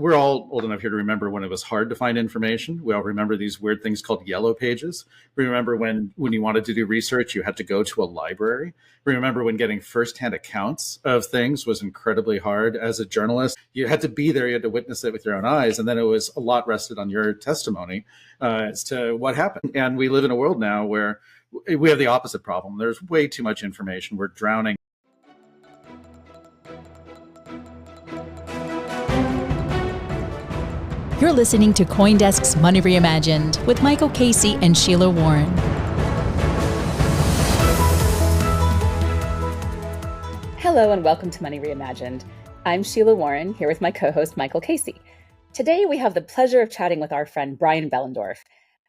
we're all old enough here to remember when it was hard to find information. We all remember these weird things called yellow pages. We remember when you wanted to do research, you had to go to a library. We remember when getting firsthand accounts of things was incredibly hard. As a journalist, you had to be there, you had to witness it with your own eyes. And then it was a lot rested on your testimony as to what happened. And we live in a world now where we have the opposite problem. There's way too much information. We're drowning. You're listening to CoinDesk's Money Reimagined with Michael Casey and Sheila Warren. Hello and welcome to Money Reimagined. I'm Sheila Warren, here with my co-host Michael Casey. Today we have the pleasure of chatting with our friend Brian Behlendorf.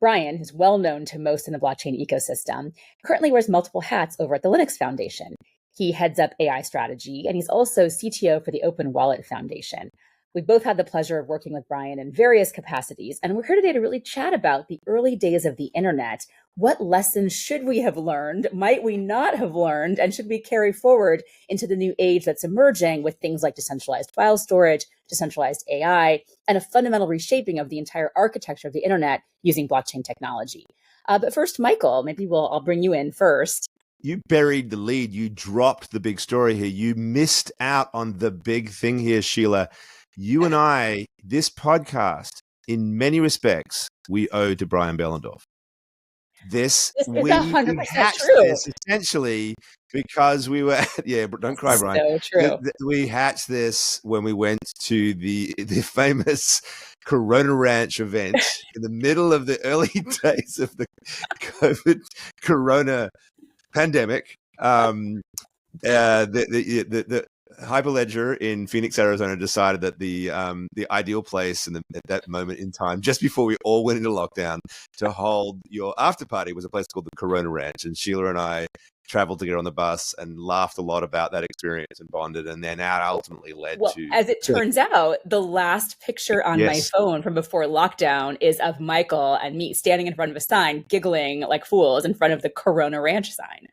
Brian, who's well known to most in the blockchain ecosystem, currently wears multiple hats over at the Linux Foundation. He heads up AI strategy, and he's also CTO for the Open Wallet Foundation. We both had the pleasure of working with Brian in various capacities, and we're here today to really chat about the early days of the internet. What lessons should we have learned? Might we not have learned? And should we carry forward into the new age that's emerging with things like decentralized file storage, decentralized AI, and a fundamental reshaping of the entire architecture of the internet using blockchain technology? But first, Michael, I'll bring you in first. You buried the lead. You dropped the big story here. You missed out on the big thing here, Sheila. You and I, this podcast, in many respects, we owe to Brian Behlendorf. This is 100% true. This essentially because we were, don't cry, Brian. So true. We hatched this when we went to the famous Corona Ranch event in the middle of the early days of the COVID Corona pandemic. The Hyperledger in Phoenix, Arizona decided that the ideal place at that moment in time, just before we all went into lockdown, to hold your after party was a place called the Corona Ranch. And Sheila and I traveled together on the bus and laughed a lot about that experience and bonded. And then that ultimately led to... As it turns out, the last picture on my phone from before lockdown is of Michael and me standing in front of a sign, giggling like fools in front of the Corona Ranch sign.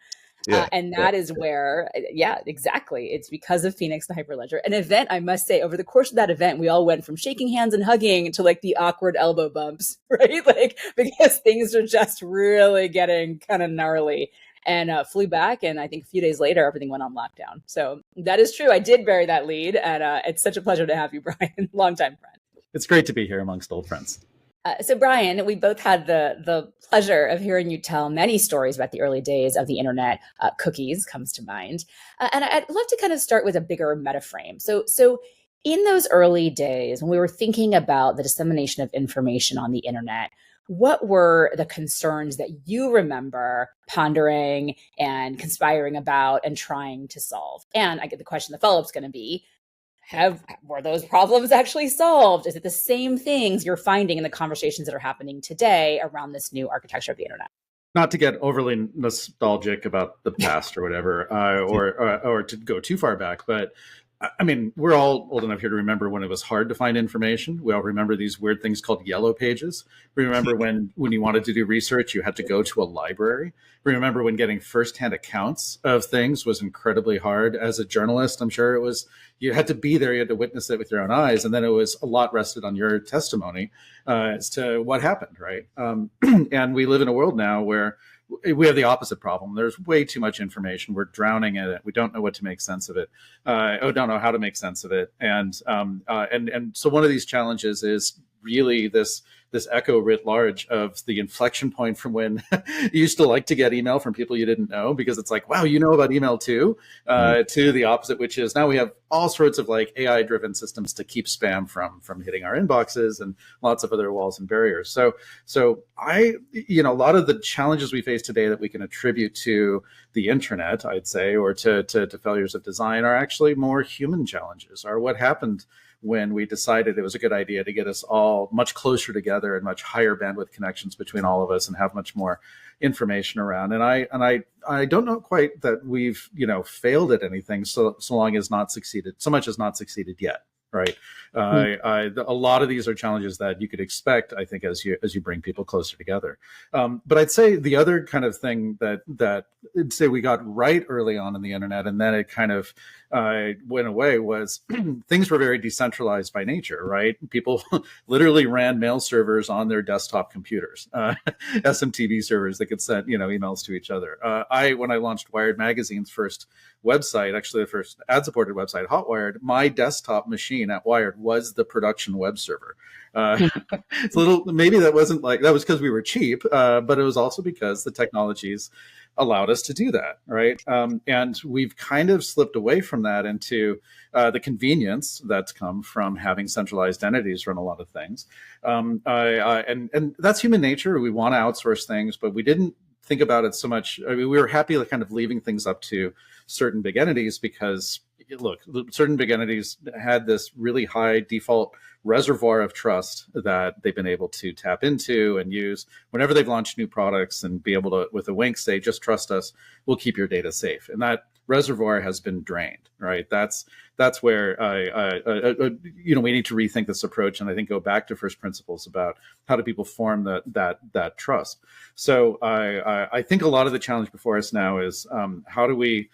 And that is where, exactly. It's because of Phoenix, the Hyperledger. An event, I must say, over the course of that event, we all went from shaking hands and hugging to like the awkward elbow bumps, right? Because things are just really getting kind of gnarly, and flew back. And I think a few days later, everything went on lockdown. So that is true. I did bury that lead. And it's such a pleasure to have you, Brian. Longtime friend. It's great to be here amongst old friends. So Brian, we both had the pleasure of hearing you tell many stories about the early days of the internet. Cookies comes to mind. And I'd love to kind of start with a bigger meta frame. So in those early days, when we were thinking about the dissemination of information on the internet, what were the concerns that you remember pondering and conspiring about and trying to solve? And I get the question, the follow-up's going to be, were those problems actually solved? Is it the same things you're finding in the conversations that are happening today around this new architecture of the internet? Not to get overly nostalgic about the past or whatever, or to go too far back, but I mean, we're all old enough here to remember when it was hard to find information. We all remember these weird things called yellow pages. We remember when you wanted to do research, you had to go to a library. We remember when getting firsthand accounts of things was incredibly hard. As a journalist, I'm sure you had to be there, you had to witness it with your own eyes. And then it was a lot rested on your testimony as to what happened, right? And we live in a world now where we have the opposite problem. There's way too much information. We're drowning in it. We don't know what to make sense of it. Don't know how to make sense of it. And so one of these challenges is really this echo writ large of the inflection point from when you used to like to get email from people you didn't know, because it's like, wow, you know about email too, to the opposite, which is now we have all sorts of like AI driven systems to keep spam from hitting our inboxes and lots of other walls and barriers. So a lot of the challenges we face today that we can attribute to the internet, I'd say, or to failures of design are actually more human challenges, are what happened when we decided it was a good idea to get us all much closer together and much higher bandwidth connections between all of us and have much more information around. And I don't know quite that we've, failed at anything so much as not succeeded yet. right? A lot of these are challenges that you could expect, I think, as you bring people closer together. But I'd say the other kind of thing that I'd say we got right early on in the internet, and then it kind of went away, was things were very decentralized by nature, right? People literally ran mail servers on their desktop computers, SMTV servers that could send emails to each other. When I launched Wired Magazine's first website, actually the first ad-supported website, Hotwired, my desktop machine at Wired was the production web server. It's a little, maybe that was because we were cheap, but it was also because the technologies allowed us to do that, right? And we've kind of slipped away from that into the convenience that's come from having centralized entities run a lot of things. And that's human nature. We want to outsource things, but we didn't think about it so much. I mean, we were happy kind of leaving things up to certain big entities because, look, certain big entities had this really high default reservoir of trust that they've been able to tap into and use whenever they've launched new products, and be able to, with a wink, say, just trust us, we'll keep your data safe. And that reservoir has been drained, right? That's where we need to rethink this approach, and I think go back to first principles about how do people form that trust. So I think a lot of the challenge before us now is how do we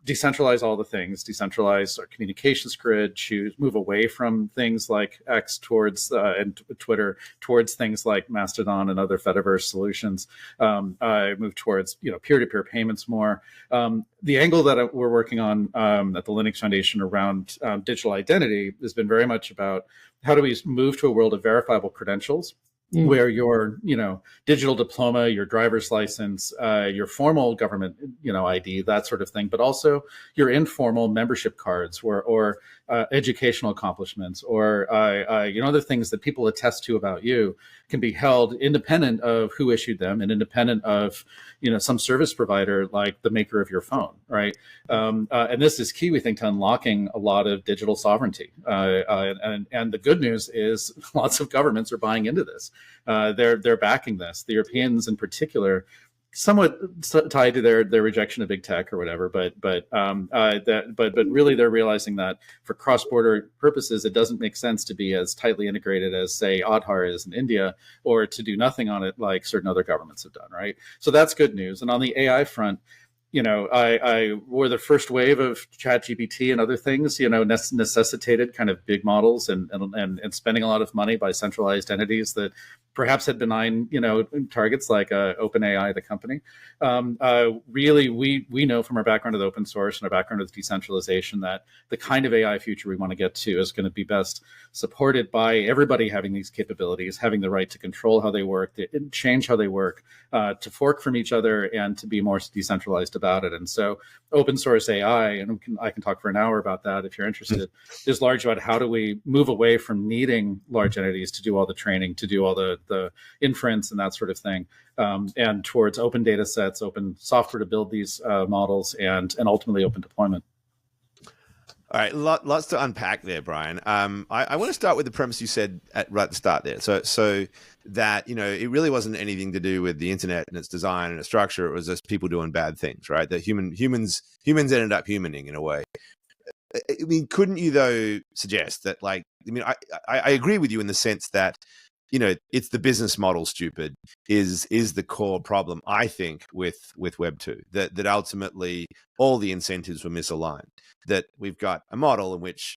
decentralize all the things, decentralize our communications grid, move away from things like X towards and Twitter towards things like Mastodon and other Fediverse solutions, move towards peer-to-peer payments more. The angle that we're working on at the Linux Foundation around digital identity has been very much about how do we move to a world of verifiable credentials, where your digital diploma, your driver's license, your formal government ID, that sort of thing, but also your informal membership cards or educational accomplishments or other things that people attest to about you can be held independent of who issued them and independent of some service provider like the maker of your phone, right? And this is key, we think, to unlocking a lot of digital sovereignty. And the good news is lots of governments are buying into this. They're backing this. The Europeans, in particular, somewhat tied to their rejection of big tech or whatever, but really they're realizing that for cross-border purposes, it doesn't make sense to be as tightly integrated as, say, Aadhaar is in India, or to do nothing on it like certain other governments have done, right? So that's good news. And on the AI front, I were the first wave of ChatGPT and other things, necessitated kind of big models and spending a lot of money by centralized entities that perhaps had benign, targets like OpenAI, the company. Really, we know from our background with open source and our background with decentralization that the kind of AI future we want to get to is going to be best supported by everybody having these capabilities, having the right to control how they work, to change how they work, to fork from each other, and to be more decentralized about it. And so open source AI, and I can talk for an hour about that if you're interested, is large about how do we move away from needing large entities to do all the training, to do all the inference and that sort of thing, and towards open data sets, open software to build these models, and ultimately open deployment. All right, lots to unpack there, Brian. I want to start with the premise you said right at the start there. So that it really wasn't anything to do with the internet and its design and its structure. It was just people doing bad things, right? That humans ended up humaning in a way. I mean, couldn't you though suggest that, I agree with you in the sense that it's the business model, stupid, is the core problem, I think, with Web 2, that ultimately all the incentives were misaligned, that we've got a model in which,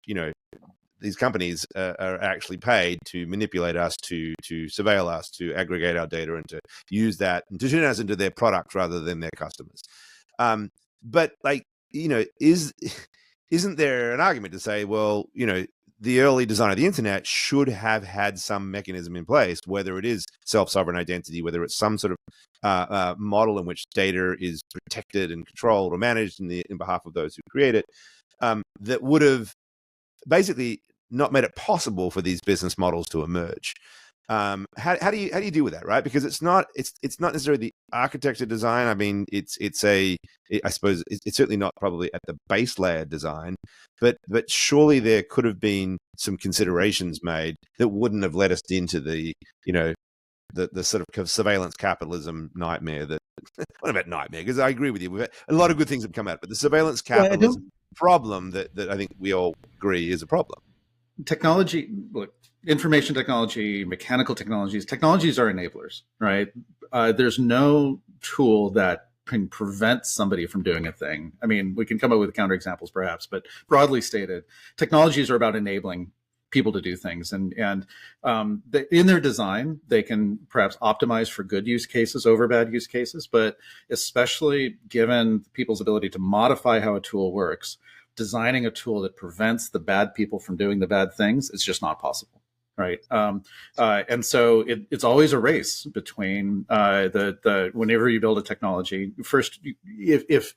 these companies are actually paid to manipulate us, to surveil us, to aggregate our data, and to use that and to turn us into their product rather than their customers. But isn't there an argument to say, well, the early design of the internet should have had some mechanism in place, whether it is self-sovereign identity, whether it's some sort of model in which data is protected and controlled or managed in behalf of those who create it, that would have basically not made it possible for these business models to emerge. How do you deal with that, right? Because it's not necessarily the architecture design. I mean, I suppose it's certainly not probably at the base layer design, but surely there could have been some considerations made that wouldn't have led us into the sort of surveillance capitalism nightmare that. What about nightmare? Because I agree with you. We've had a lot of good things have come out, but the surveillance capitalism problem that I think we all agree is a problem. technology, look, information technology, mechanical technologies are enablers, right? There's no tool that can prevent somebody from doing a thing. I mean, we can come up with counterexamples perhaps, but broadly stated, technologies are about enabling people to do things. And in their design, they can perhaps optimize for good use cases over bad use cases, but especially given people's ability to modify how a tool works, designing a tool that prevents the bad people from doing the bad things is just not possible. Right. And so it's always a race between whenever you build a technology, first, if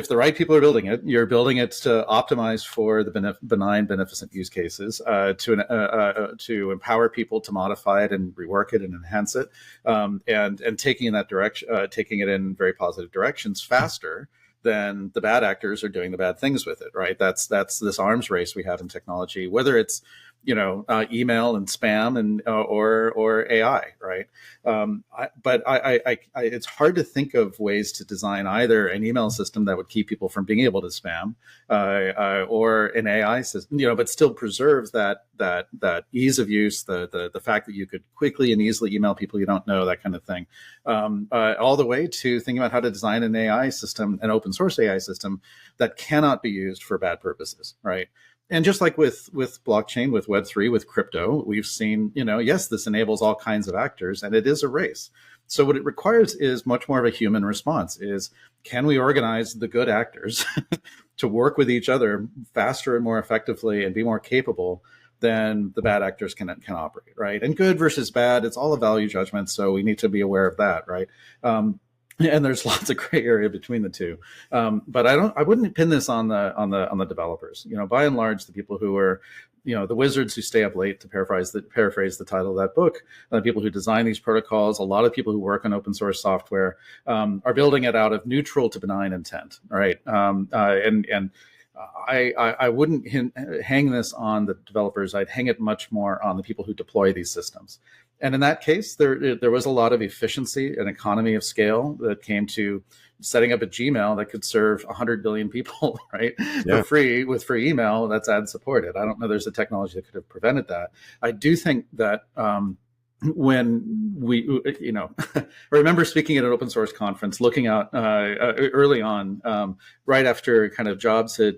the right people are building it, you're building it to optimize for the benign, beneficent use cases, to empower people to modify it and rework it and enhance it, and taking in that direction, taking it in very positive directions faster than the bad actors are doing the bad things with it. Right. That's this arms race we have in technology, whether it's email and spam and or AI, right? But it's hard to think of ways to design either an email system that would keep people from being able to spam, or an AI system, but still preserves that ease of use, the fact that you could quickly and easily email people you don't know, that kind of thing, all the way to thinking about how to design an AI system, an open source AI system that cannot be used for bad purposes, right? And just like with blockchain, with Web3, with crypto, we've seen, yes, this enables all kinds of actors, and it is a race. So what it requires is much more of a human response, is can we organize the good actors to work with each other faster and more effectively and be more capable than the bad actors can operate, right? And good versus bad, it's all a value judgment, so we need to be aware of that, right? And there's lots of gray area between the two, but I wouldn't pin this on the developers. By and large, the people who are, the wizards who stay up late, to paraphrase the title of that book, the people who design these protocols, a lot of people who work on open source software, are building it out of neutral to benign intent, right? And I wouldn't hang this on the developers. I'd hang it much more on the people who deploy these systems. And in that case, there was a lot of efficiency and economy of scale that came to setting up a Gmail that could serve 100 billion people, right? Yeah. For free, with free email that's ad supported. I don't know there's a technology that could have prevented that. I do think that when we, I remember speaking at an open source conference, looking out early on, right after kind of Jobs had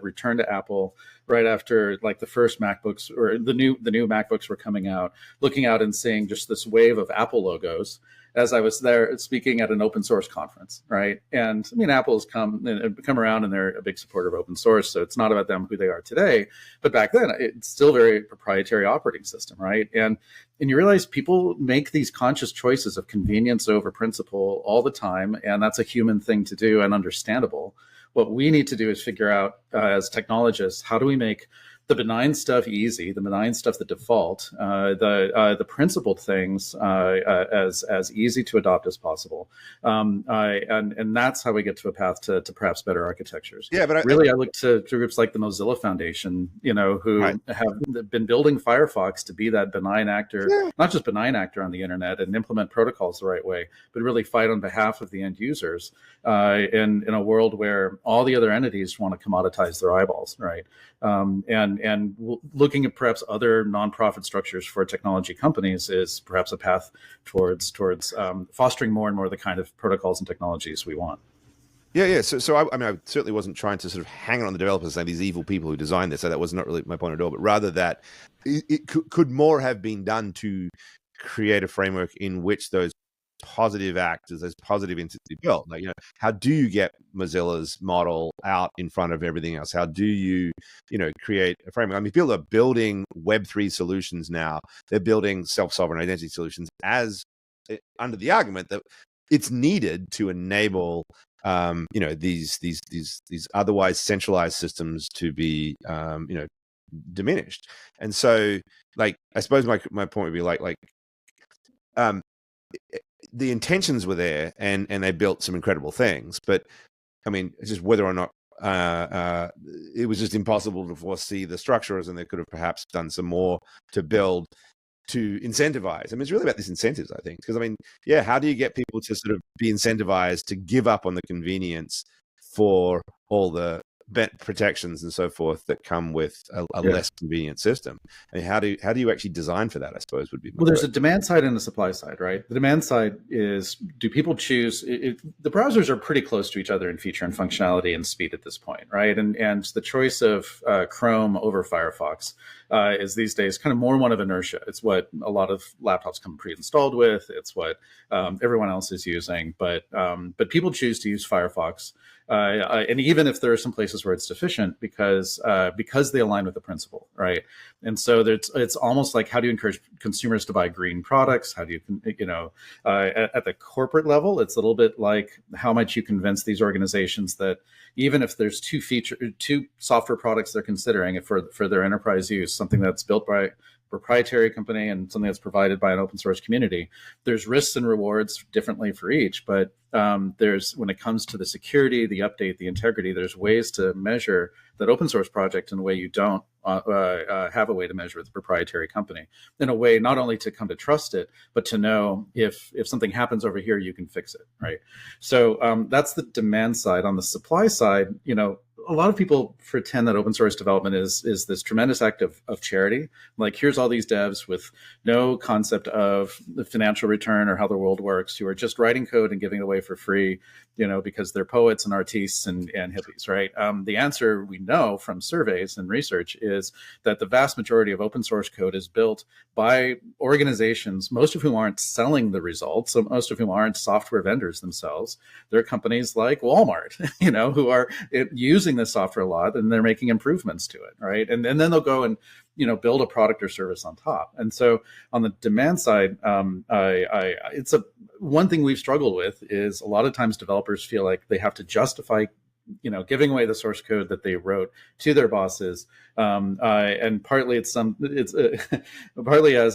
returned to Apple, right after like the first MacBooks or the new MacBooks were coming out, looking out and seeing just this wave of Apple logos as I was there speaking at an open source conference, right? And I mean, Apple's come around and they're a big supporter of open source, so it's not about them who they are today, but back then it's still very proprietary operating system, right? And you realize people make these conscious choices of convenience over principle all the time, and that's a human thing to do and understandable. What we need to do is figure out, as technologists, how do we make the benign stuff easy, the benign stuff the default, the principled things as easy to adopt as possible, and that's how we get to a path to perhaps better architectures. Yeah, but I look to groups like the Mozilla Foundation, who right. have been building Firefox to be that benign actor, not just benign actor on the internet, and implement protocols the right way, but really fight on behalf of the end users in a world where all the other entities want to commoditize their eyeballs, right? And looking at perhaps other nonprofit structures for technology companies is perhaps a path towards fostering more and more the kind of protocols and technologies we want. Yeah. So I certainly wasn't trying to sort of hang on the developers saying these evil people who designed this. So that was not really my point at all. But rather that it could more have been done to create a framework in which those positive actors, those positive entities built. Like, how do you get Mozilla's model out in front of everything else? How do you, create a framework? I mean, people are building Web3 solutions now. They're building self-sovereign identity solutions as under the argument that it's needed to enable, these otherwise centralized systems to be, diminished. And so, like, I suppose my point would be like. The intentions were there, and they built some incredible things. But I mean, it's just whether or not it was just impossible to foresee the structures, and they could have perhaps done some more to build to incentivize. I mean, it's really about these incentives, I think, because I mean, how do you get people to sort of be incentivized to give up on the convenience for all the protections and so forth that come with a Yeah. less convenient system. And how do you actually design for that, I suppose, would be my Well, there's a question. demand side and a supply side, right? The demand side is, do people choose? The browsers are pretty close to each other in feature and functionality and speed at this point, right? And the choice of Chrome over Firefox is these days kind of more one of inertia. It's what a lot of laptops come pre-installed with. It's what everyone else is using, but people choose to use Firefox. And even if there are some places where it's deficient, because they align with the principle, right? And so it's almost like, how do you encourage consumers to buy green products? How do you, at the corporate level, it's a little bit like how much you convince these organizations that even if there's two software products they're considering for their enterprise use, something that's built by proprietary company and something that's provided by an open source community, there's risks and rewards differently for each. But there's, when it comes to the security, the update, the integrity, there's ways to measure that open source project in a way you don't have a way to measure with the proprietary company, in a way not only to come to trust it, but to know if something happens over here, you can fix it, right? So that's the demand side. On the supply side, a lot of people pretend that open source development is this tremendous act of charity. Like, here's all these devs with no concept of the financial return or how the world works, who are just writing code and giving it away for free, because they're poets and artists and hippies, right? The answer we know from surveys and research is that the vast majority of open source code is built by organizations, most of whom aren't selling the results, so most of whom aren't software vendors themselves. They're companies like Walmart, who are using this software a lot, and they're making improvements to it, right? And then they'll go and build a product or service on top. And so on the demand side, it's one thing we've struggled with is, a lot of times developers feel like they have to justify giving away the source code that they wrote to their bosses, and partly partly as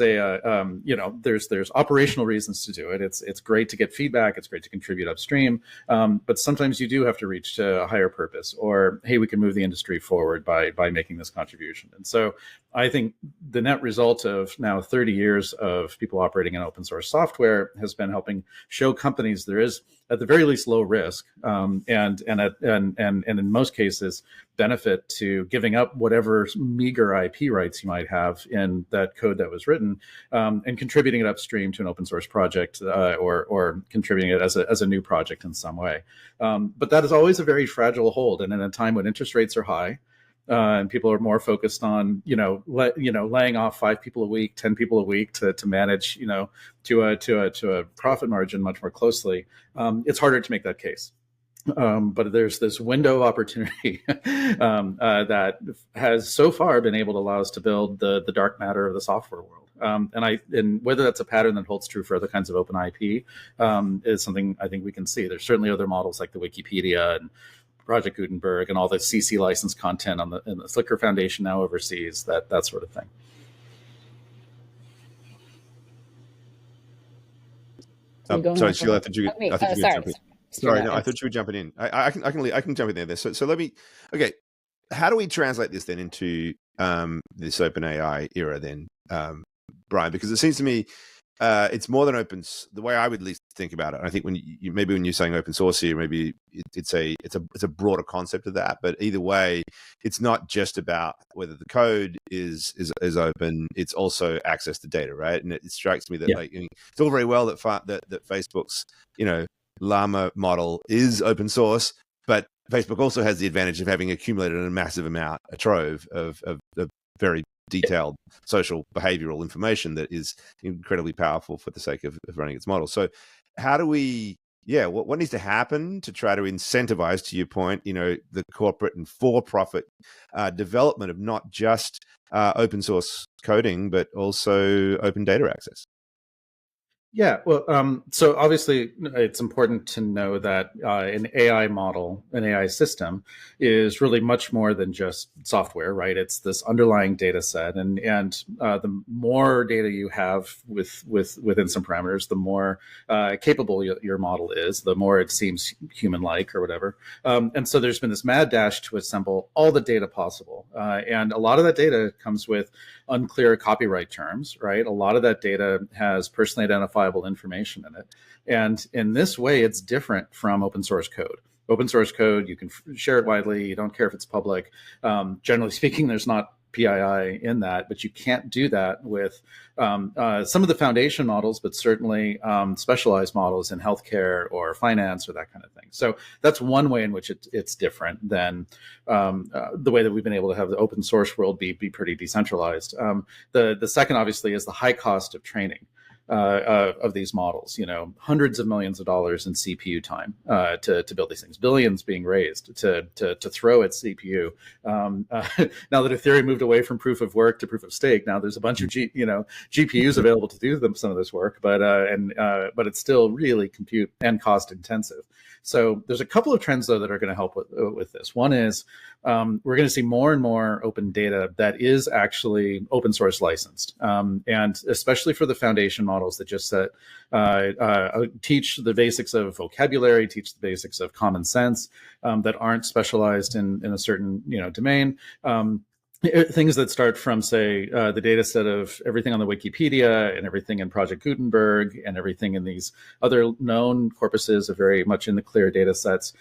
there's operational reasons to do it. It's great to get feedback. It's great to contribute upstream, but sometimes you do have to reach to a higher purpose, or hey, we can move the industry forward by making this contribution. And so I think the net result of now 30 years of people operating in open source software has been helping show companies there is, at the very least, low risk, and in most cases, benefit to giving up whatever meager IP rights you might have in that code that was written, and contributing it upstream to an open source project, or contributing it as a new project in some way. But that is always a very fragile hold, and in a time when interest rates are high, and people are more focused on laying off 5 people a week, 10 people a week to manage to a profit margin much more closely. It's harder to make that case. But there's this window of opportunity that has so far been able to allow us to build the dark matter of the software world. And whether that's a pattern that holds true for other kinds of open IP is something I think we can see. There's certainly other models like the Wikipedia and Project Gutenberg and all the CC licensed content in the Flickr Foundation now overseas, that sort of thing. Sorry, Sheila, I thought you were jumping in. Sorry, no, I thought you were jumping in. I can jump in there. So let me. Okay, how do we translate this then into this open AI era then, Brian? Because it seems to me it's more than open. The way I would at least think about it, I think when you're saying open source here, maybe it's a broader concept of that. But either way, it's not just about whether the code is open. It's also access to data, right? And it strikes me that it's all very well that Facebook's Llama model is open source, but Facebook also has the advantage of having accumulated a massive amount, a trove of very detailed social behavioral information that is incredibly powerful for the sake of running its model. So how do we, what needs to happen to try to incentivize, to your point, the corporate and for-profit development of not just open source coding, but also open data access? Yeah, well, so obviously it's important to know that an AI model, an AI system, is really much more than just software, right? It's this underlying data set, and the more data you have within some parameters, the more capable your model is, the more it seems human-like or whatever. And so there's been this mad dash to assemble all the data possible, and a lot of that data comes with unclear copyright terms, right? A lot of that data has personally identifiable information in it. And in this way, it's different from open source code. open source code. You can share it widely. You don't care if it's public. Generally speaking, there's not PII in that, but you can't do that with some of the foundation models, but certainly specialized models in healthcare or finance or that kind of thing. So that's one way in which it's different than the way that we've been able to have the open source world be pretty decentralized. The second, obviously, is the high cost of training of these models. Hundreds of millions of dollars in CPU time to build these things, billions being raised to throw at CPU. Now that Ethereum moved away from proof of work to proof of stake, now there's a bunch of GPUs available to do some of this work, but it's still really compute and cost intensive. So there's a couple of trends, though, that are going to help with this. One is we're going to see more and more open data that is actually open source licensed, and especially for the foundation models that just teach the basics of vocabulary, teach the basics of common sense, that aren't specialized in a certain domain. Things that start from, say, the data set of everything on the Wikipedia and everything in Project Gutenberg and everything in these other known corpuses are very much in the clear data sets.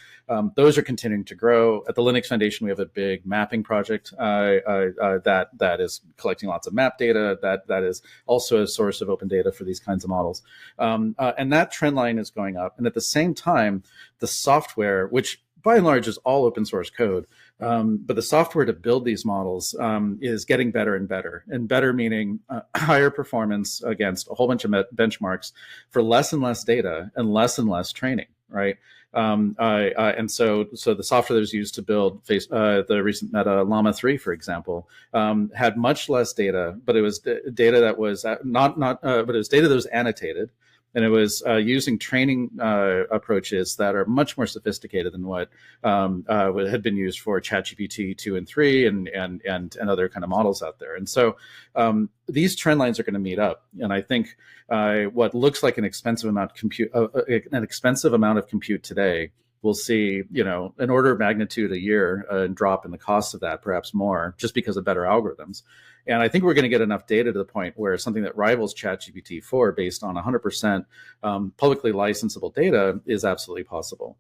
Those are continuing to grow. At the Linux Foundation, we have a big mapping project that is collecting lots of map data. That is also a source of open data for these kinds of models. And that trend line is going up. And at the same time, the software, which by and large is all open source code, but the software to build these models is getting better and better. And better meaning higher performance against a whole bunch of benchmarks for less and less data and less training, right? And so the software that was used to build the recent Meta Llama 3, for example, had much less data, but it was data that was but it was data that was annotated. And it was using training approaches that are much more sophisticated than what had been used for ChatGPT 2 and 3 and other kind of models out there. And so these trend lines are going to meet up. And I think what looks like an expensive amount of compute today, we'll see, an order of magnitude a year drop in the cost of that, perhaps more, just because of better algorithms. And I think we're going to get enough data to the point where something that rivals ChatGPT 4 based on 100% publicly licensable data is absolutely possible.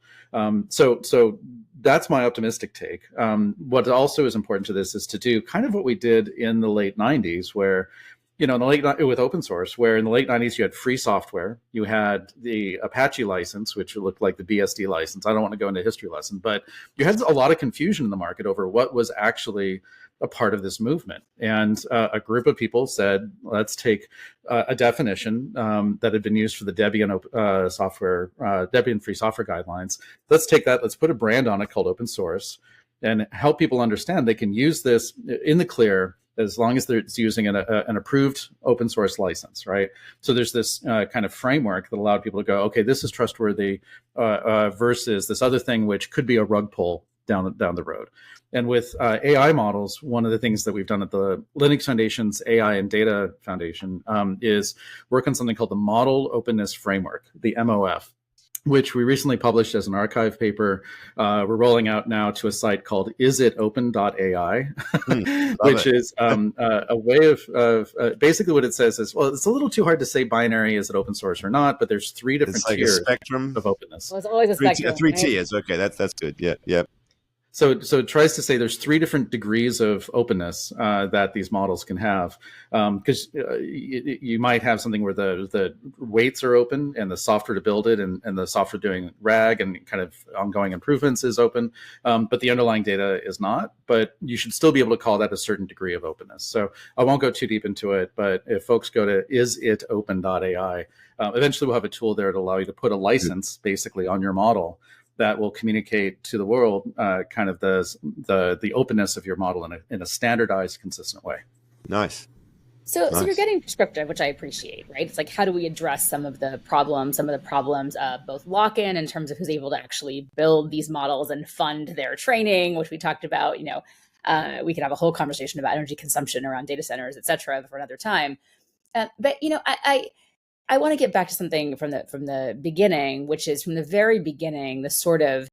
So that's my optimistic take. What also is important to this is to do kind of what we did in the late 90s, where with open source, where in the late 90s you had free software, you had the Apache license, which looked like the BSD license. I don't want to go into a history lesson, but you had a lot of confusion in the market over what was actually a part of this movement. And a group of people said, let's take a definition that had been used for the Debian Debian free software guidelines. Let's take that, let's put a brand on it called open source and help people understand they can use this in the clear as long as it's using an approved open source license, right? So there's this kind of framework that allowed people to go, okay, this is trustworthy versus this other thing, which could be a rug pull down the road. And with AI models, one of the things that we've done at the Linux Foundation's AI and Data Foundation is work on something called the Model Openness Framework, the MOF, which we recently published as an archive paper. We're rolling out now to a site called isitopen.ai, which is a way of basically what it says is, well, it's a little too hard to say binary, is it open source or not, but there's three different tiers spectrum of openness. Well, it's always a spectrum. Three tiers. Okay, that's good. Yeah. So it tries to say there's three different degrees of openness that these models can have, because you might have something where the weights are open and the software to build it and the software doing RAG and kind of ongoing improvements is open, but the underlying data is not. But you should still be able to call that a certain degree of openness. So I won't go too deep into it, but if folks go to isitopen.ai, eventually we'll have a tool there to allow you to put a license basically on your model that will communicate to the world kind of the openness of your model in a standardized, consistent way. Nice. So you're getting prescriptive, which I appreciate, right? It's like, how do we address some of the problems of both lock-in in terms of who's able to actually build these models and fund their training, which we talked about. We could have a whole conversation about energy consumption around data centers, et cetera, for another time. But I want to get back to something from the beginning, which is from the very beginning, the sort of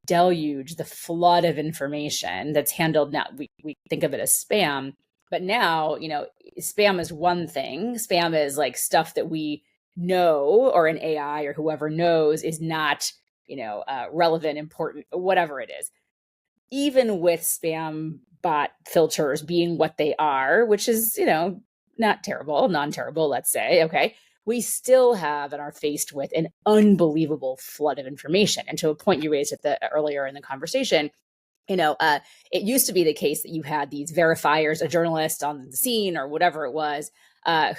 deluge, the flood of information that's handled now. We think of it as spam, but now, spam is one thing. Spam is like stuff that we know, or an AI or whoever knows is not relevant, important, whatever it is. Even with spam bot filters being what they are, which is, not terrible, non-terrible, let's say, okay, we still have and are faced with an unbelievable flood of information. And to a point you raised earlier in the conversation, it used to be the case that you had these verifiers, a journalist on the scene or whatever it was,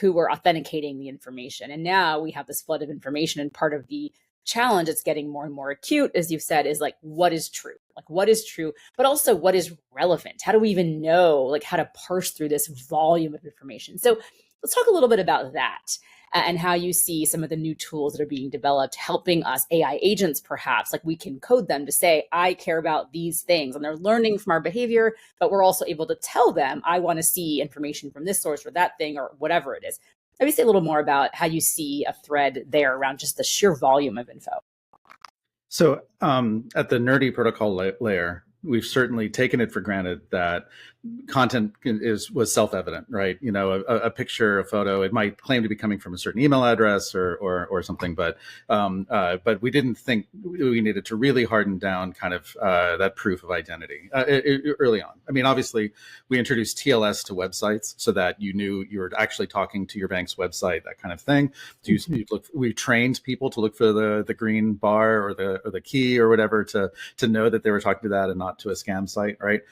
who were authenticating the information. And now we have this flood of information. And part of the challenge that's getting more and more acute, as you've said, is like, what is true? Like, what is true, but also what is relevant? How do we even know, like, how to parse through this volume of information? So let's talk a little bit about that. And how you see some of the new tools that are being developed helping us, AI agents perhaps, like we can code them to say, I care about these things, and they're learning from our behavior, but we're also able to tell them, I want to see information from this source or that thing or whatever it is. Maybe say a little more about how you see a thread there around just the sheer volume of info. So at the nerdy protocol layer, we've certainly taken it for granted that content was self-evident, right? A picture, a photo, it might claim to be coming from a certain email address or something, but we didn't think we needed to really harden down kind of that proof of identity early on. I mean, obviously, we introduced TLS to websites so that you knew you were actually talking to your bank's website, that kind of thing. We trained people to look for the green bar or the key or whatever to know that they were talking to that and not to a scam site, right?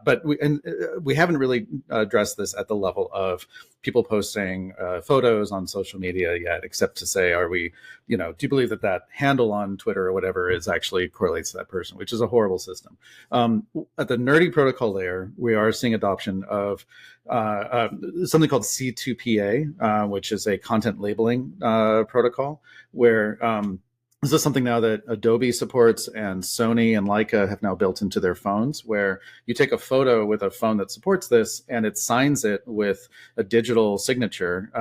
But we haven't really addressed this at the level of people posting photos on social media yet, except to say, are we, do you believe that handle on Twitter or whatever is actually correlates to that person, which is a horrible system. At the nerdy protocol layer, we are seeing adoption of something called C2PA, which is a content labeling protocol, where this is something now that Adobe supports and Sony and Leica have now built into their phones, where you take a photo with a phone that supports this and it signs it with a digital signature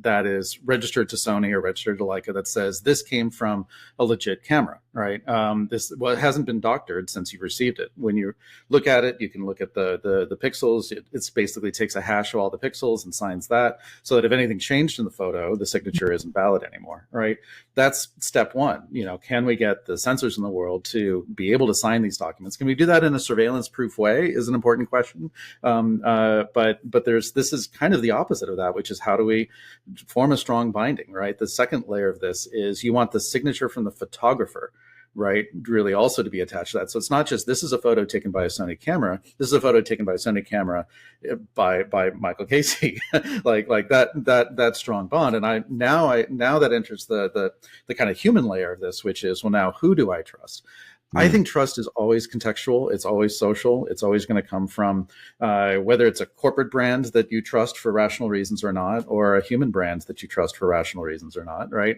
that is registered to Sony or registered to Leica that says this came from a legit camera, right? It hasn't been doctored since you received it. When you look at it, you can look at the pixels. It basically takes a hash of all the pixels and signs that, so that if anything changed in the photo, the signature isn't valid anymore, right? That's step one. Can we get the sensors in the world to be able to sign these documents? Can we do that in a surveillance-proof way is an important question. But this is kind of the opposite of that, which is how do we form a strong binding, right? The second layer of this is you want the signature from the photographer, right, really also to be attached to that. So it's not just this is a photo taken by a Sony camera. This is a photo taken by a Sony camera by Michael Casey, like that strong bond. And now that enters the kind of human layer of this, which is, well, now who do I trust? I think trust is always contextual. It's always social. It's always going to come from whether it's a corporate brand that you trust for rational reasons or not, or a human brand that you trust for rational reasons or not, right?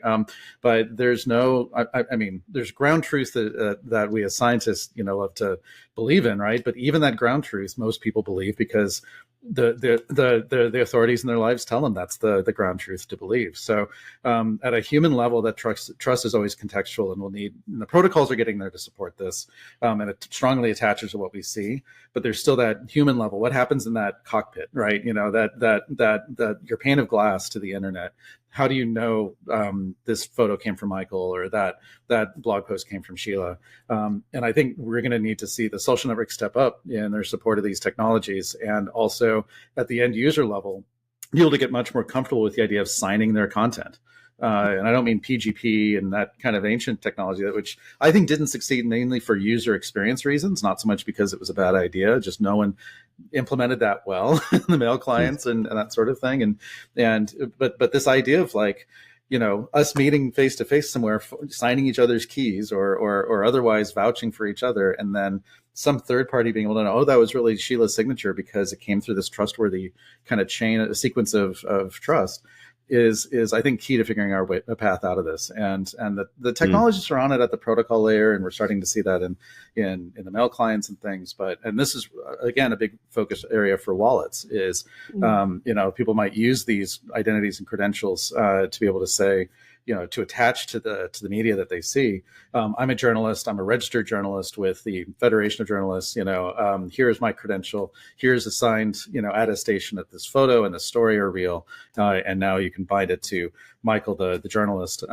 But there's there's ground truth that we as scientists, love to believe in, right? But even that ground truth, most people believe because the authorities in their lives tell them that's the ground truth to believe. So at a human level, that trust is always contextual, and the protocols are getting there to support this, and it strongly attaches to what we see. But there's still that human level. What happens in that cockpit, right? That your pane of glass to the internet. How do you know this photo came from Michael, or that blog post came from Sheila? And I think we're going to need to see the social networks step up in their support of these technologies, and also at the end user level, be able to get much more comfortable with the idea of signing their content. And I don't mean PGP and that kind of ancient technology, which I think didn't succeed mainly for user experience reasons, not so much because it was a bad idea, just no one implemented that well in the mail clients and that sort of thing. But this idea of us meeting face to face somewhere, signing each other's keys or otherwise vouching for each other, and then some third party being able to know, oh, that was really Sheila's signature because it came through this trustworthy kind of chain, a sequence of trust, is I think key to figuring a path out of this. And the technologies are on it at the protocol layer, and we're starting to see that in the mail clients and things. And this is again a big focus area for wallets. Is people might use these identities and credentials to be able to say, to attach to the media that they see. I'm a journalist. I'm a registered journalist with the Federation of Journalists. Here's my credential. Here's a signed, attestation that this photo and the story are real. And now you can bind it to Michael, the journalist,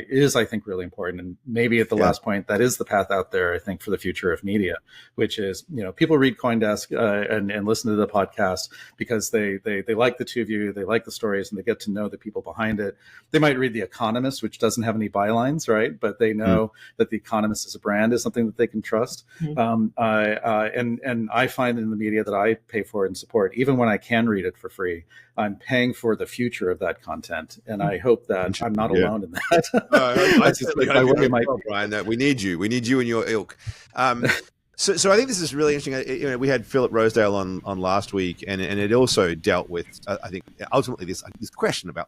is, I think, really important. And maybe at the last point, that is the path out there, I think, for the future of media, which is, people read CoinDesk and listen to the podcast because they like the two of you, they like the stories, and they get to know the people behind it. They might read The Economist, which doesn't have any bylines, right? But they know that The Economist as a brand is something that they can trust. And I find in the media that I pay for and support, even when I can read it for free, I'm paying for the future of that content. And I hope that I'm not alone in that. I certainly hope you're right, Brian, that we need you. We need you and your ilk. So I think this is really interesting. We had Philip Rosedale on last week, and it also dealt with, I think, ultimately this question about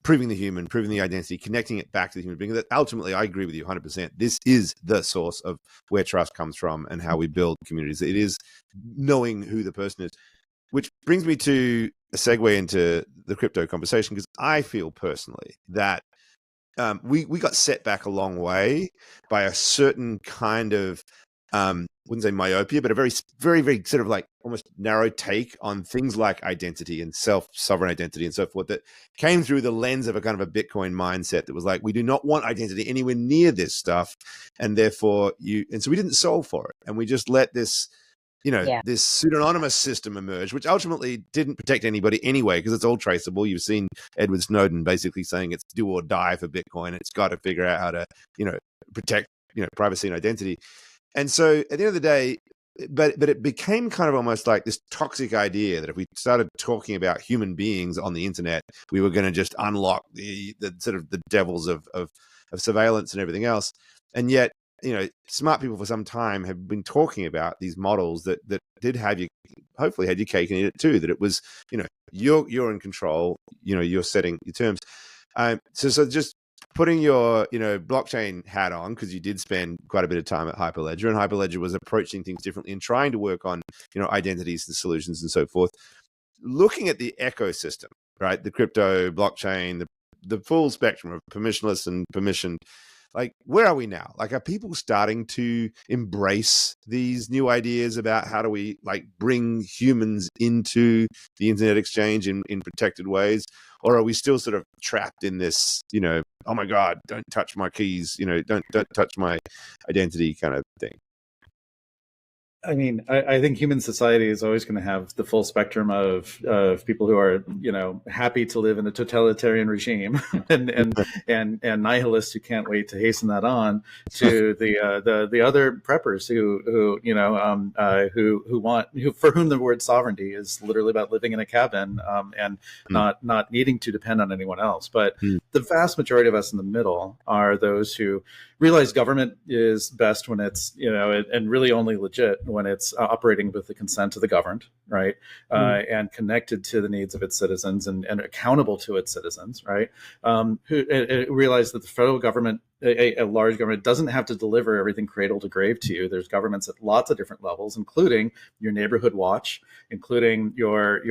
proving the human, proving the identity, connecting it back to the human being. That ultimately, I agree with you 100%. This is the source of where trust comes from and how we build communities. It is knowing who the person is, which brings me to a segue into the crypto conversation, because I feel personally that we got set back a long way by a certain kind of wouldn't say myopia, but a very, very, very sort of almost narrow take on things like identity and sovereign identity and so forth, that came through the lens of a kind of a Bitcoin mindset that was like, we do not want identity anywhere near this stuff. And therefore so we didn't solve for it. And we just let this, this pseudonymous system emerge, which ultimately didn't protect anybody anyway, because it's all traceable. You've seen Edward Snowden basically saying it's do or die for Bitcoin. It's got to figure out how to, protect, privacy and identity. And so at the end of the day, but it became kind of almost like this toxic idea that if we started talking about human beings on the internet, we were going to just unlock the sort of the devils of surveillance and everything else. And yet, smart people for some time have been talking about these models that did have you, hopefully had your cake and eat it too, that it was, you're in control, you're setting your terms. So just putting your, blockchain hat on, because you did spend quite a bit of time at Hyperledger, and Hyperledger was approaching things differently and trying to work on, identities and solutions and so forth. Looking at the ecosystem, right? The crypto, blockchain, the full spectrum of permissionless and permissioned, where are we now? Are people starting to embrace these new ideas about how do we bring humans into the internet exchange in protected ways? Or are we still sort of trapped in this, oh my God, don't touch my keys, don't touch my identity kind of thing? I mean, I think human society is always going to have the full spectrum of people who are, happy to live in a totalitarian regime, and nihilists who can't wait to hasten that on, to the other preppers who for whom the word sovereignty is literally about living in a cabin and not needing to depend on anyone else. But the vast majority of us in the middle are those who realize government is best when it's, and really only legit when it's operating with the consent of the governed, right? And connected to the needs of its citizens and accountable to its citizens, right? Who realize that the federal government, a large government, doesn't have to deliver everything cradle to grave to you. There's governments at lots of different levels, including your neighborhood watch, including your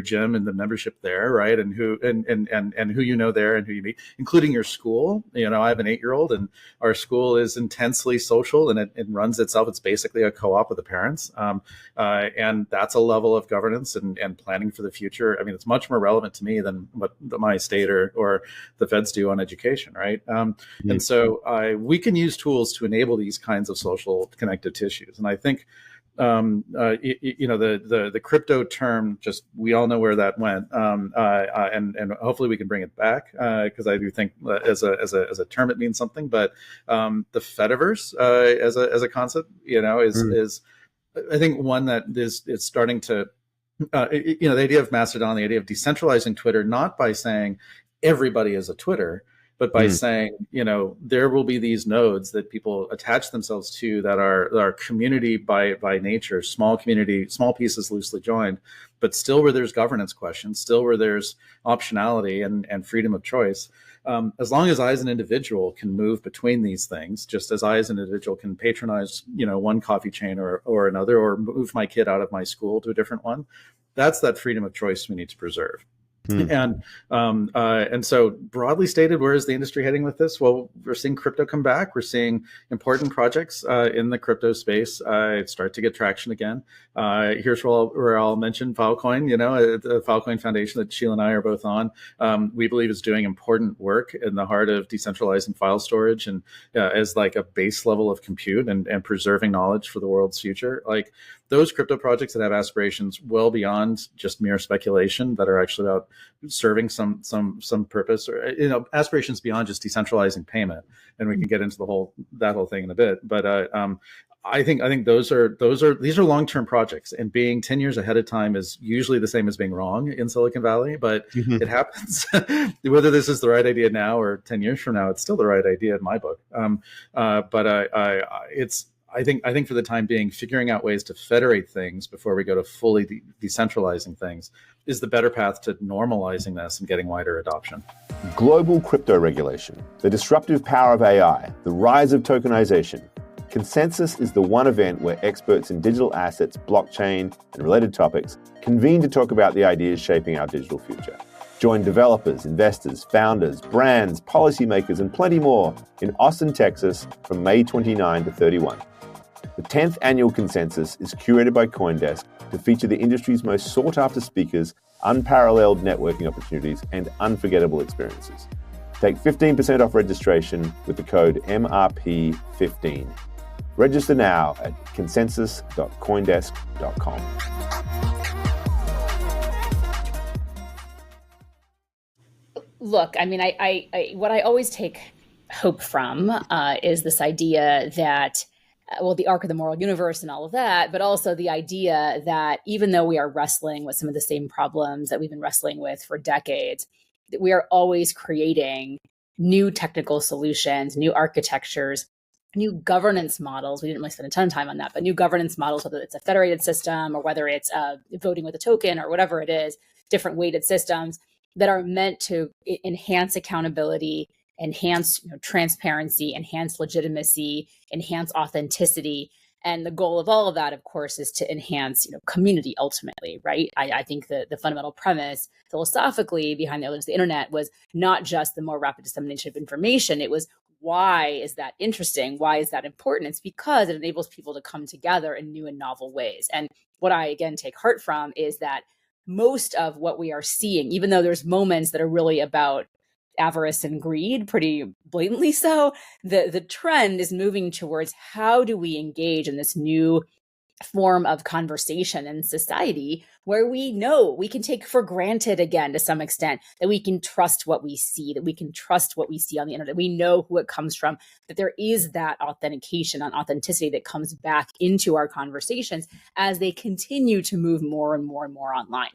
gym and the membership there, right? And who who there and who you meet, including your school. I have an 8-year-old, and our school is intensely social, and it runs itself. It's basically a co-op with the parents, and that's a level of governance and planning for the future. I mean, it's much more relevant to me than what my state or the feds do on education, right? And so we can use tools to enable these kinds of social connective tissues. And I think, the crypto term, just, we all know where that went. And hopefully we can bring it back, because I do think as a term, it means something, but the Fediverse as a concept, is I think one that is starting to, the idea of Mastodon, the idea of decentralizing Twitter, not by saying everybody is a Twitter, but by saying, there will be these nodes that people attach themselves to that are community by nature, small community, small pieces loosely joined, but still where there's governance questions, still where there's optionality and freedom of choice. As long as I as an individual can move between these things, just as I as an individual can patronize, one coffee chain or another, or move my kid out of my school to a different one, that's that freedom of choice we need to preserve. And so broadly stated, where is the industry heading with this? Well, we're seeing crypto come back. We're seeing important projects in the crypto space start to get traction again. Here's where I'll mention Filecoin, the Filecoin Foundation that Sheila and I are both on. We believe is doing important work in the heart of decentralizing file storage and as like a base level of compute and preserving knowledge for the world's future. Like those crypto projects that have aspirations well beyond just mere speculation, that are actually about serving some purpose, or aspirations beyond just decentralizing payment. And we can get into that whole thing in a bit. But I think these are long-term projects, and being 10 years ahead of time is usually the same as being wrong in Silicon Valley, but it happens. Whether this is the right idea now or 10 years from now, it's still the right idea in my book. I think for the time being, figuring out ways to federate things before we go to fully decentralizing things is the better path to normalizing this and getting wider adoption. Global crypto regulation, the disruptive power of AI, the rise of tokenization. Consensus is the one event where experts in digital assets, blockchain, and related topics convene to talk about the ideas shaping our digital future. Join developers, investors, founders, brands, policymakers, and plenty more in Austin, Texas from May 29 to 31. The 10th annual Consensus is curated by CoinDesk to feature the industry's most sought-after speakers, unparalleled networking opportunities, and unforgettable experiences. Take 15% off registration with the code MRP15. Register now at consensus.coindesk.com. Look, I mean, I what I always take hope from is this idea that the arc of the moral universe and all of that, but also the idea that even though we are wrestling with some of the same problems that we've been wrestling with for decades, that we are always creating new technical solutions, new architectures, new governance models. We didn't really spend a ton of time on that, but new governance models, whether it's a federated system or whether it's voting with a token or whatever it is, different weighted systems that are meant to enhance accountability, enhance transparency, enhance legitimacy, enhance authenticity. And the goal of all of that, of course, is to enhance community ultimately, right? I think the fundamental premise philosophically behind the internet was not just the more rapid dissemination of information. It was, why is that interesting? Why is that important? It's because it enables people to come together in new and novel ways. And what I, again, take heart from is that most of what we are seeing, even though there's moments that are really about avarice and greed, pretty blatantly so, the trend is moving towards how do we engage in this new form of conversation in society where we know we can take for granted, again, to some extent, that we can trust what we see, that we can trust what we see on the internet. We know who it comes from, that there is that authentication and authenticity that comes back into our conversations as they continue to move more and more and more online.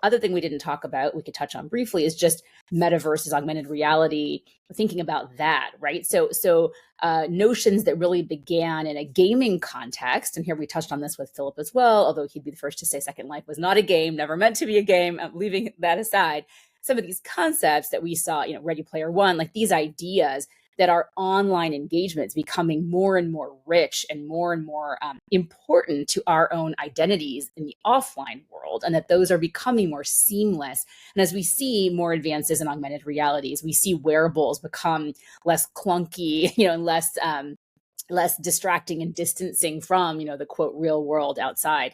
Other thing we didn't talk about, we could touch on briefly, is just metaverses, augmented reality, thinking about that, right? So notions that really began in a gaming context, and here we touched on this with Philip as well, although he'd be the first to say Second Life was not a game, never meant to be a game, leaving that aside. Some of these concepts that we saw, Ready Player One, like these ideas that are online engagements becoming more and more rich and more important to our own identities in the offline world, and that those are becoming more seamless. And as we see more advances in augmented realities, we see wearables become less clunky, and less distracting and distancing from, the quote real world outside.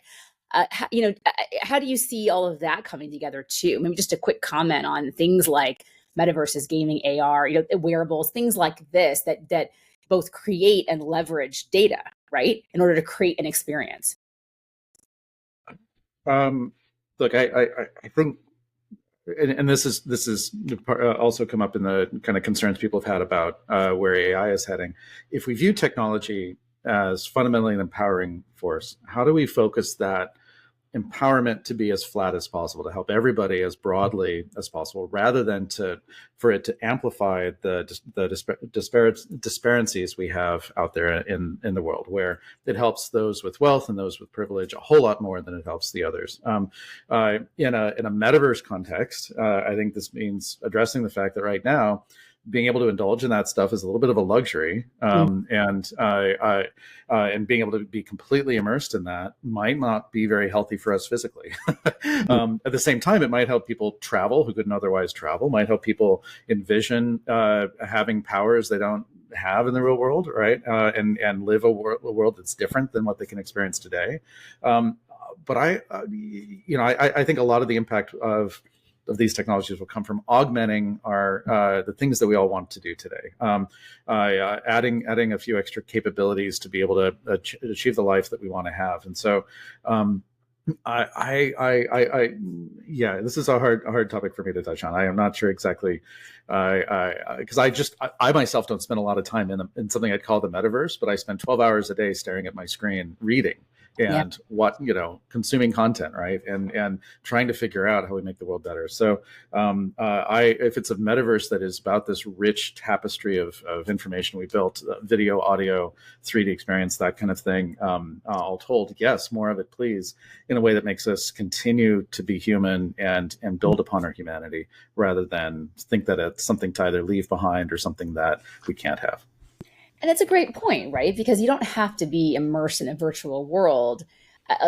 How do you see all of that coming together too? Maybe just a quick comment on things like metaverses, gaming, AR, wearables, things like this that both create and leverage data, right, in order to create an experience. Look, I think, and this is also come up in the kind of concerns people have had about where AI is heading. If we view technology as fundamentally an empowering force, how do we focus that empowerment to be as flat as possible, to help everybody as broadly as possible, rather than for it to amplify the disparities we have out there in the world, where it helps those with wealth and those with privilege a whole lot more than it helps the others. In a metaverse context, I think this means addressing the fact that right now being able to indulge in that stuff is a little bit of a luxury, and being able to be completely immersed in that might not be very healthy for us physically. At the same time, it might help people travel who couldn't otherwise travel, might help people envision having powers they don't have in the real world, right? And live a world that's different than what they can experience today. But I think a lot of the impact of these technologies will come from augmenting the things that we all want to do today, adding a few extra capabilities to be able to achieve the life that we want to have. And so, this is a hard topic for me to touch on. I am not sure exactly, because I myself don't spend a lot of time in something I'd call the metaverse, but I spend 12 hours a day staring at my screen, reading and consuming content, right, and trying to figure out how we make the world better. So, if it's a metaverse that is about this rich tapestry of information we built, video, audio, 3D experience, that kind of thing, all told, yes, more of it, please, in a way that makes us continue to be human and build upon our humanity, rather than think that it's something to either leave behind or something that we can't have. And it's a great point, right? Because you don't have to be immersed in a virtual world.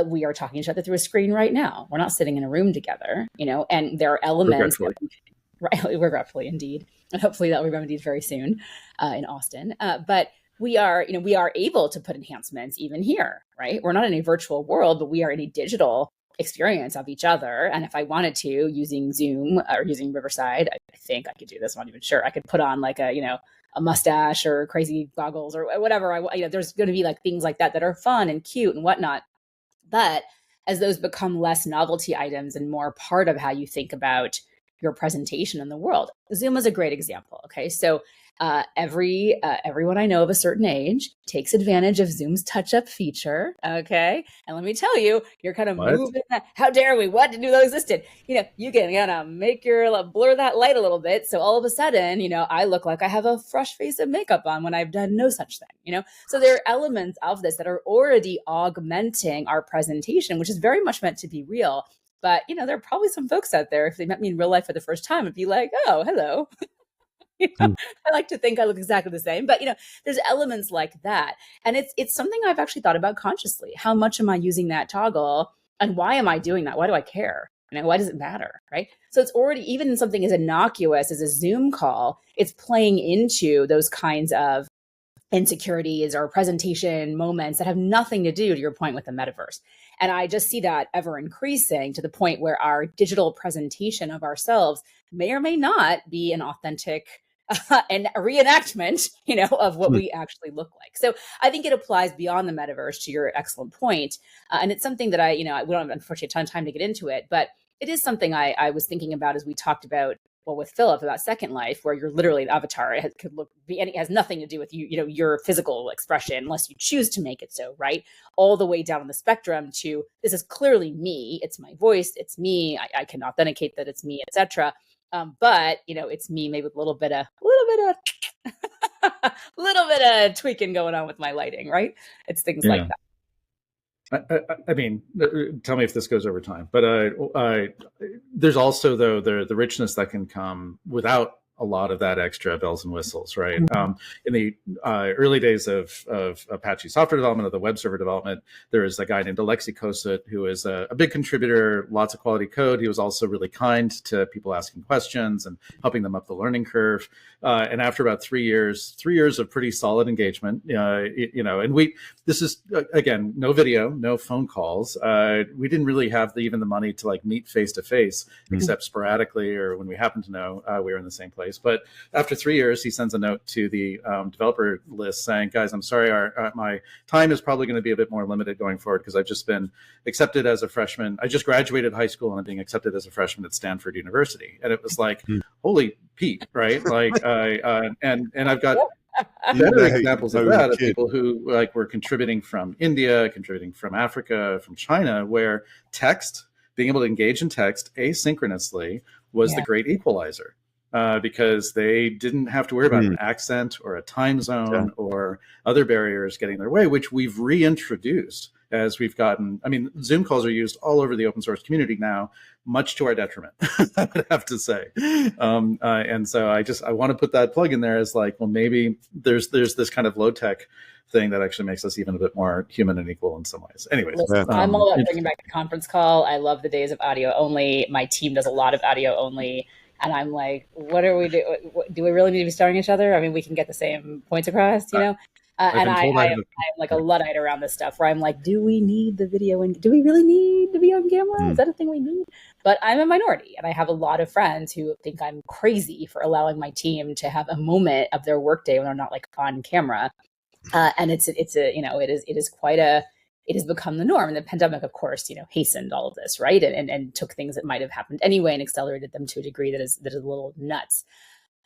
We are talking to each other through a screen right now. We're not sitting in a room together, and there are elements. Regretfully indeed. And hopefully that will be remedied very soon in Austin. But we are able to put enhancements even here, right? We're not in a virtual world, but we are in a digital experience of each other. And if I wanted to, using Zoom or using Riverside, I think I could do this. I'm not even sure. I could put on like a mustache or crazy goggles or whatever. There's going to be like things like that are fun and cute and whatnot. But as those become less novelty items and more part of how you think about your presentation in the world, Zoom is a great example. Okay, so everyone I know of a certain age takes advantage of Zoom's touch-up feature. Okay, and let me tell you, you're kind of moving that. How dare we? What didn't know that existed? You can make blur that light a little bit, so all of a sudden, I look like I have a fresh face of makeup on when I've done no such thing. So there are elements of this that are already augmenting our presentation, which is very much meant to be real. But there are probably some folks out there, if they met me in real life for the first time, it'd be like, oh, hello. I like to think I look exactly the same, but there's elements like that. And it's something I've actually thought about consciously. How much am I using that toggle and why am I doing that? Why do I care? Why does it matter? Right. So it's already, even in something as innocuous as a Zoom call, it's playing into those kinds of insecurities or presentation moments that have nothing to do, to your point, with the metaverse. And I just see that ever increasing to the point where our digital presentation of ourselves may or may not be an authentic and a reenactment, of what we actually look like. So I think it applies beyond the metaverse, to your excellent point. And it's something that we don't have, unfortunately, a ton of time to get into it, but it is something I was thinking about as we talked about, with Philip, about Second Life, where you're literally an avatar. It has nothing to do with your physical expression, unless you choose to make it so, right? All the way down on the spectrum to, this is clearly me. It's my voice. It's me. I can authenticate that it's me, etc. But it's me, maybe with a little bit of tweaking going on with my lighting, right? It's things like that. I mean, tell me if this goes over time, but there's also, though, the richness that can come without a lot of that extra bells and whistles, right? In the early days of Apache software development, of the web server development, there was a guy named Alexei Kosut, who is a big contributor, lots of quality code. He was also really kind to people asking questions and helping them up the learning curve. And after about 3 years of pretty solid engagement, and this is, again, no video, no phone calls. We didn't really have even the money to meet face to face, except sporadically or when we happened to know we were in the same place. But after 3 years, he sends a note to the developer list saying, guys, I'm sorry, my time is probably going to be a bit more limited going forward because I've just been accepted as a freshman. I just graduated high school and I'm being accepted as a freshman at Stanford University. And it was like, holy Pete, right? And I've got better examples of that, of people who were contributing from India, contributing from Africa, from China, where being able to engage in text asynchronously was the great equalizer. Because they didn't have to worry about an accent or a time zone or other barriers getting in their way, which we've reintroduced as we've gotten. I mean, Zoom calls are used all over the open source community now, much to our detriment, I would have to say. And so I want to put that plug in there as like, well, maybe there's this kind of low tech thing that actually makes us even a bit more human and equal in some ways. Anyways, listen, I'm all about bringing back the conference call. I love the days of audio only. My team does a lot of audio only. And I'm like, what are we do? Do we really need to be starring each other? I mean, we can get the same points across, you know? And I'm like a Luddite around this stuff where I'm like, do we need the video? And do we really need to be on camera? Is that a thing we need? But I'm a minority. And I have a lot of friends who think I'm crazy for allowing my team to have a moment of their workday when they're not like on camera. And it has become the norm. And the pandemic, of course, hastened all of this, right? And took things that might have happened anyway and accelerated them to a degree that is a little nuts.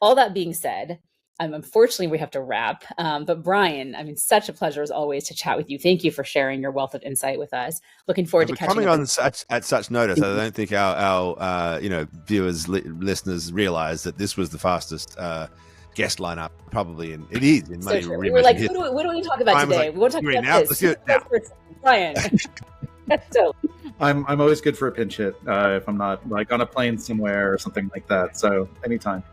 All that being said, unfortunately, we have to wrap. But Brian, I mean, such a pleasure as always to chat with you. Thank you for sharing your wealth of insight with us. Looking forward to catching up. At such notice, I don't think our viewers, listeners realize that this was the fastest guest lineup probably, and it is in Money Reimagined. We were like, what do we talk about today? We want to talk about this. Let's do it now. Brian. So I'm always good for a pinch hit if I'm not like on a plane somewhere or something like that. So anytime.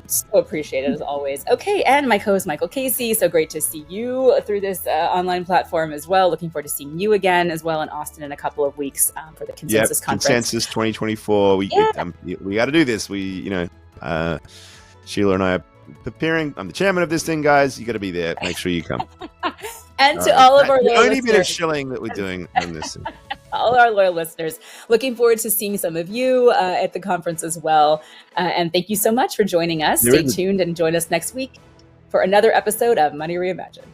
So appreciated as always. Okay, and my co-host Michael Casey. So great to see you through this online platform as well. Looking forward to seeing you again as well in Austin in a couple of weeks for the Consensus Conference. Consensus 2024. We got to do this. Sheila and I are preparing. I'm the chairman of this thing, guys. You got to be there. Make sure you come. And to all of our loyal only listeners, bit of shilling that we're doing on this. All our loyal listeners, looking forward to seeing some of you at the conference as well. And thank you so much for joining us. Stay tuned and join us next week for another episode of Money Reimagined.